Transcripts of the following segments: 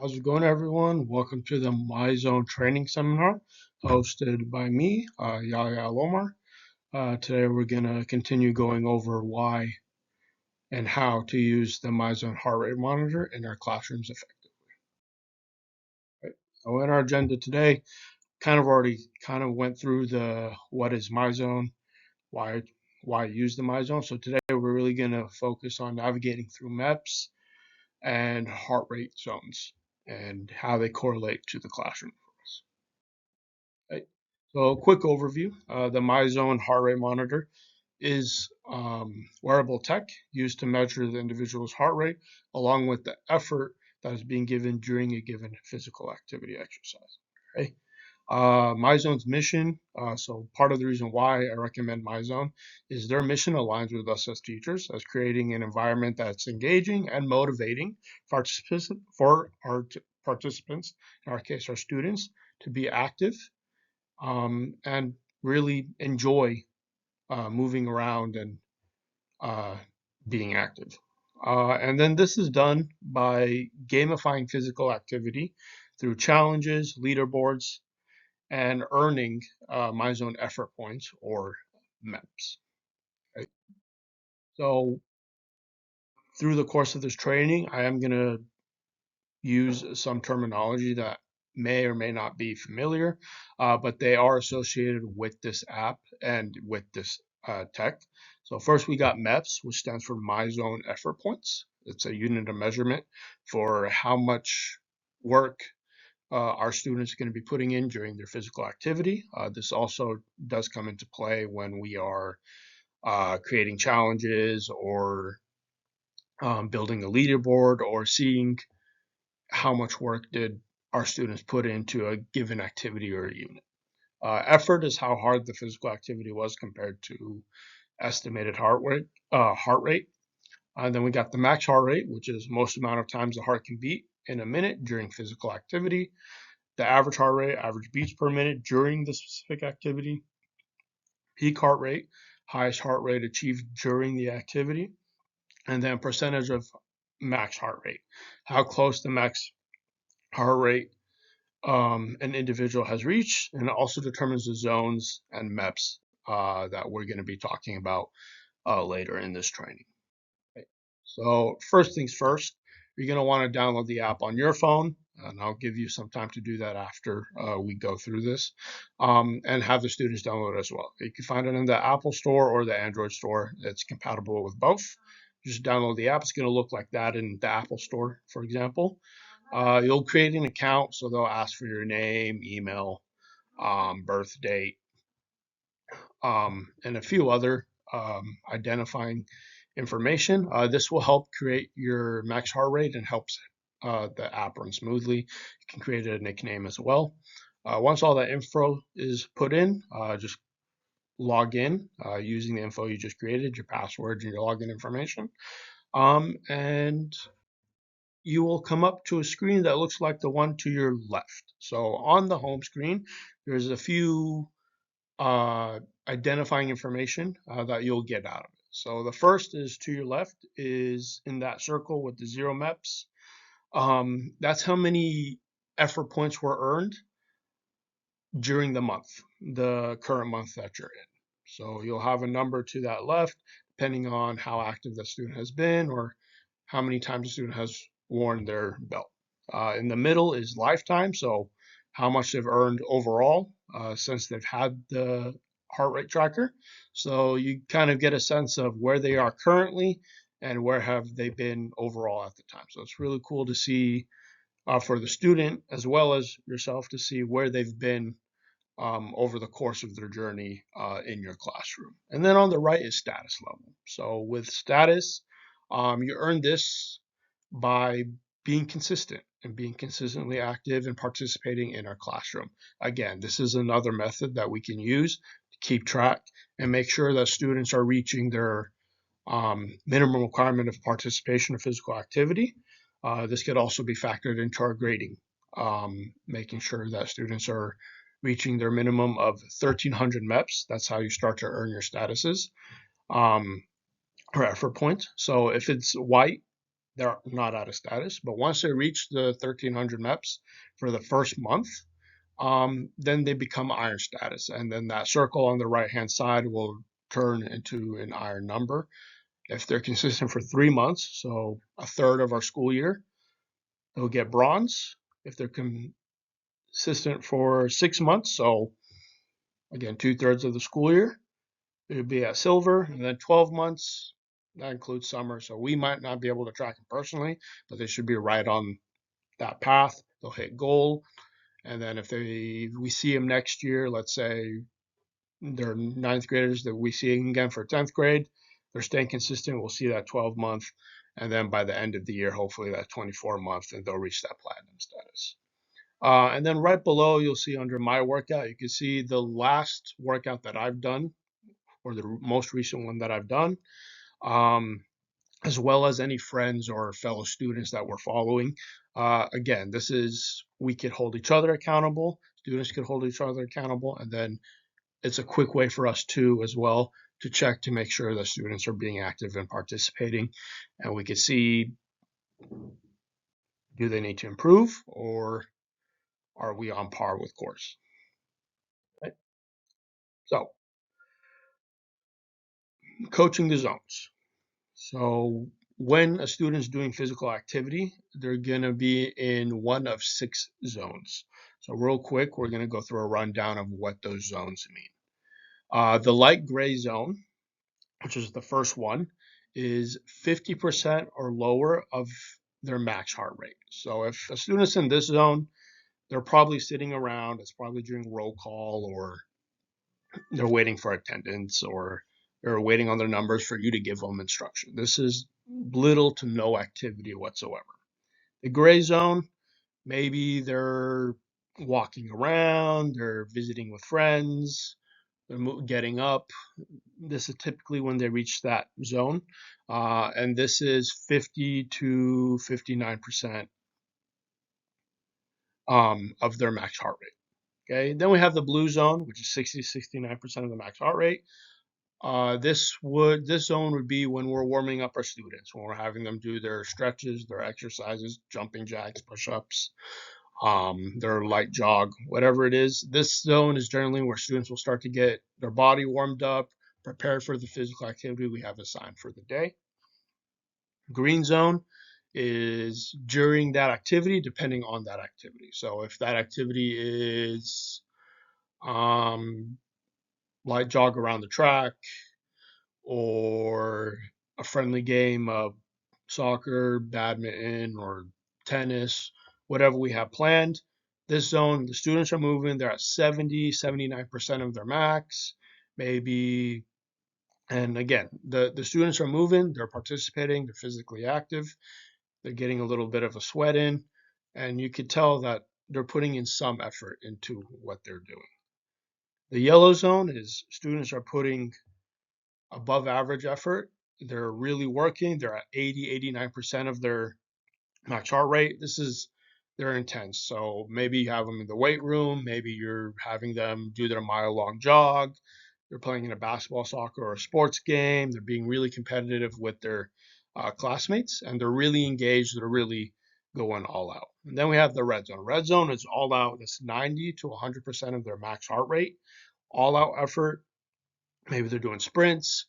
How's it going, everyone? Welcome to the MyZone training seminar hosted by me, Yahya Alomar. Today, we're going to continue going over why and how to use the MyZone heart rate monitor in our classrooms effectively. Right? So, in our agenda today, already went through the what is MyZone, why why use the MyZone. So today, we're really going to focus on navigating through MEPS and heart rate zones and how they correlate to the classroom. Right. So a quick overview, the MyZone heart rate monitor is wearable tech used to measure the individual's heart rate along with the effort that is being given during a given physical activity exercise. Okay. MyZone's mission, so part of the reason why I recommend MyZone is their mission aligns with us as teachers as creating an environment that's engaging and motivating for our participants, in our case, our students, to be active and really enjoy moving around and uh, being active. And then this is done by gamifying physical activity through challenges, leaderboards, and earning MyZone effort points or MEPS. Right? So through the course of this training, I am going to use some terminology that may or may not be familiar, but they are associated with this app and with this tech. So first we got MEPS, which stands for MyZone Effort Points. It's a unit of measurement for how much work our students are going to be putting in during their physical activity. This also does come into play when we are creating challenges or building a leaderboard or seeing how much work did our students put into a given activity or a unit. Effort is how hard the physical activity was compared to estimated heart rate. And then we got the max heart rate, which is most amount of times the heart can beat in a minute during physical activity. The average heart rate, average beats per minute during the specific activity. Peak heart rate, highest heart rate achieved during the activity. And then percentage of max heart rate, how close the max heart rate an individual has reached, and it also determines the zones and MEPS that we're going to be talking about later in this training. Okay. So first things first, you're going to want to download the app on your phone, and I'll give you some time to do that after we go through this, and have the students download it as well. You can find it in the Apple Store or the Android Store. It's compatible with both. Just download the app. It's going to look like that in the Apple Store, for example. You'll create an account, so they'll ask for your name, email, birth date, and a few other identifying information. This will help create your max heart rate and helps the app run smoothly. You can create a nickname as well. Once all that info is put in, just log in using the info you just created, your passwords and your login information. And you will come up to a screen that looks like the one to your left. So on the home screen, there's a few identifying information that you'll get out of it. So the first is to your left is in that circle with the 0 MEPS. That's how many effort points were earned during the month, the current month that you're in. So you'll have a number to that left, depending on how active the student has been or how many times the student has worn their belt. In the middle is lifetime, so how much they've earned overall since they've had the heart rate tracker. So you kind of get a sense of where they are currently and where have they been overall at the time. So it's really cool to see for the student as well as yourself to see where they've been over the course of their journey in your classroom. And then on the right is status level. So with status, you earn this by being consistent and being consistently active and participating in our classroom. Again, this is another method that we can use to keep track and make sure that students are reaching their minimum requirement of participation in physical activity. This could also be factored into our grading, making sure that students are reaching their minimum of 1,300 MEPS. That's how you start to earn your statuses or effort points. So if it's white, they're not out of status. But once they reach the 1300 MEPs for the first month, then they become iron status. And then that circle on the right hand side will turn into an iron number. If they're consistent for 3 months, so a third of our school year, they'll get bronze. If they're consistent for 6 months, so again, 2/3 of the school year, it would be at silver. And then 12 months, that includes summer. So we might not be able to track them personally, but they should be right on that path. They'll hit gold. And then if we see them next year, let's say they're ninth graders that we see again for 10th grade, they're staying consistent. We'll see that 12-month. And then by the end of the year, hopefully that 24-month, and they'll reach that platinum status. And then right below, you'll see under my workout, you can see the last workout that I've done, or the most recent one that I've done, um, as well as any friends or fellow students that we're following. Again, we could hold each other accountable, students could hold each other accountable, and then it's a quick way for us too, as well, to check to make sure that students are being active and participating. And we can see, do they need to improve, or are we on par with course? Right? So, coaching the zones. So when a student's doing physical activity, they're going to be in one of 6 zones. So real quick, we're going to go through a rundown of what those zones mean. The light gray zone, which is the first one, is 50% or lower of their max heart rate. So if a student's in this zone, they're probably sitting around. It's probably during roll call, or they're waiting for attendance, or they're waiting on their numbers for you to give them instruction. This is little to no activity whatsoever. The gray zone, maybe they're walking around, they're visiting with friends, they're getting up. This is typically when they reach that zone. And this is 50 to 59% of their max heart rate. Okay, then we have the blue zone, which is 60 to 69% of the max heart rate. This zone would be when we're warming up our students, when we're having them do their stretches, their exercises, jumping jacks, push-ups, their light jog, whatever it is. This zone is generally where students will start to get their body warmed up, prepared for the physical activity we have assigned for the day. Green zone is during that activity, depending on that activity. So if that activity is light jog around the track, or a friendly game of soccer, badminton, or tennis, whatever we have planned. This zone, the students are moving, they're at 70, 79% of their max, maybe. And again, the students are moving, they're participating, they're physically active, they're getting a little bit of a sweat in, and you could tell that they're putting in some effort into what they're doing. The yellow zone is students are putting above average effort. They're really working. They're at 80, 89% of their max heart rate. They're intense. So maybe you have them in the weight room. Maybe you're having them do their mile-long jog. They're playing in a basketball, soccer, or a sports game. They're being really competitive with their classmates, and they're really engaged. They're really going all out. And then we have the red zone. Red zone is all out. It's 90 to 100% of their max heart rate. All out effort. Maybe they're doing sprints.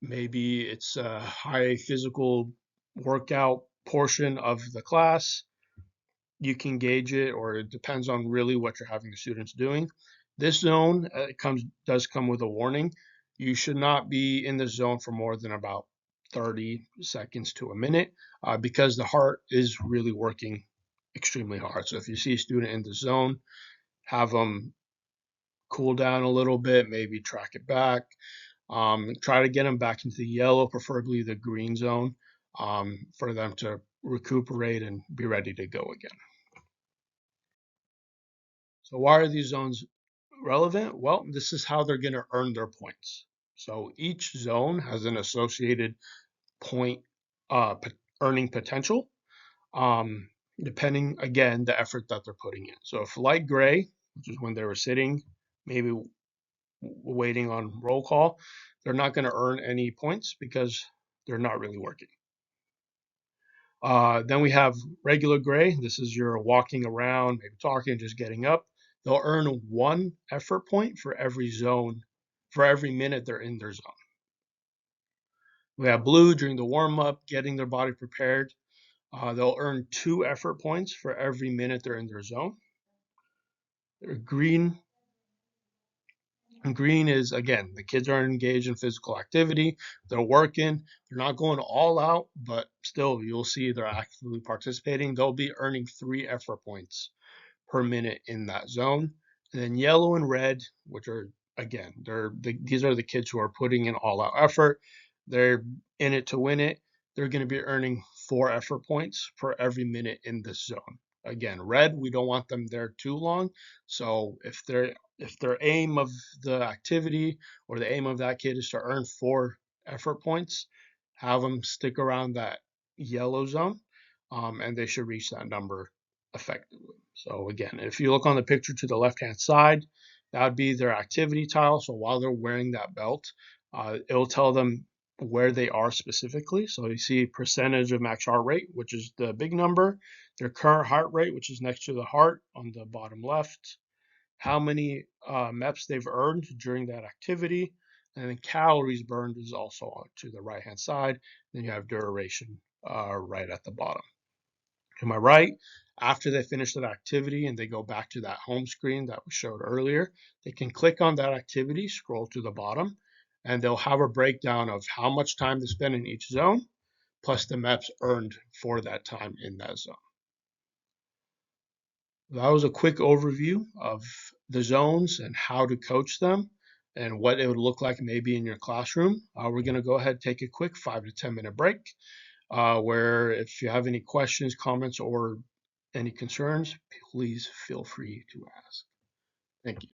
Maybe it's a high physical workout portion of the class. You can gauge it, or it depends on really what you're having the students doing. This zone does come with a warning. You should not be in this zone for more than about 30 seconds to a minute, because the heart is really working extremely hard. So if you see a student in the zone, have them cool down a little bit, maybe track it back. Try to get them back into the yellow, preferably the green zone, for them to recuperate and be ready to go again. So why are these zones relevant? Well, this is how they're going to earn their points. So each zone has an associated point earning potential, depending, again, the effort that they're putting in. So if light gray, which is when they were sitting, maybe waiting on roll call, they're not going to earn any points because they're not really working. Then we have regular gray. This is your walking around, maybe talking, just getting up. They'll earn 1 effort point for every zone, for every minute they're in their zone. We have blue during the warm up, getting their body prepared. They'll earn 2 effort points for every minute they're in their zone. Green. And green is, again, the kids are engaged in physical activity. They're working. They're not going all out, but still, you'll see they're actively participating. They'll be earning 3 effort points per minute in that zone. And then yellow and red, which are, again, these are the kids who are putting in all out effort. They're in it to win it. They're going to be earning 4 effort points per every minute in this zone. Again, red, we don't want them there too long. So if their aim of the activity or the aim of that kid is to earn 4 effort points, have them stick around that yellow zone, and they should reach that number effectively. So again, if you look on the picture to the left-hand side, that would be their activity tile. So while they're wearing that belt, it'll tell them where they are specifically. So you see percentage of max heart rate, which is the big number, their current heart rate, which is next to the heart on the bottom left, how many MEPs they've earned during that activity, and then calories burned is also to the right-hand side. Then you have duration right at the bottom. To my right, after they finish that activity and they go back to that home screen that we showed earlier, they can click on that activity, scroll to the bottom, and they'll have a breakdown of how much time they spend in each zone, plus the MEPs earned for that time in that zone. That was a quick overview of the zones and how to coach them and what it would look like maybe in your classroom. We're going to go ahead and take a quick 5 to 10 minute break where if you have any questions, comments, or any concerns, please feel free to ask. Thank you.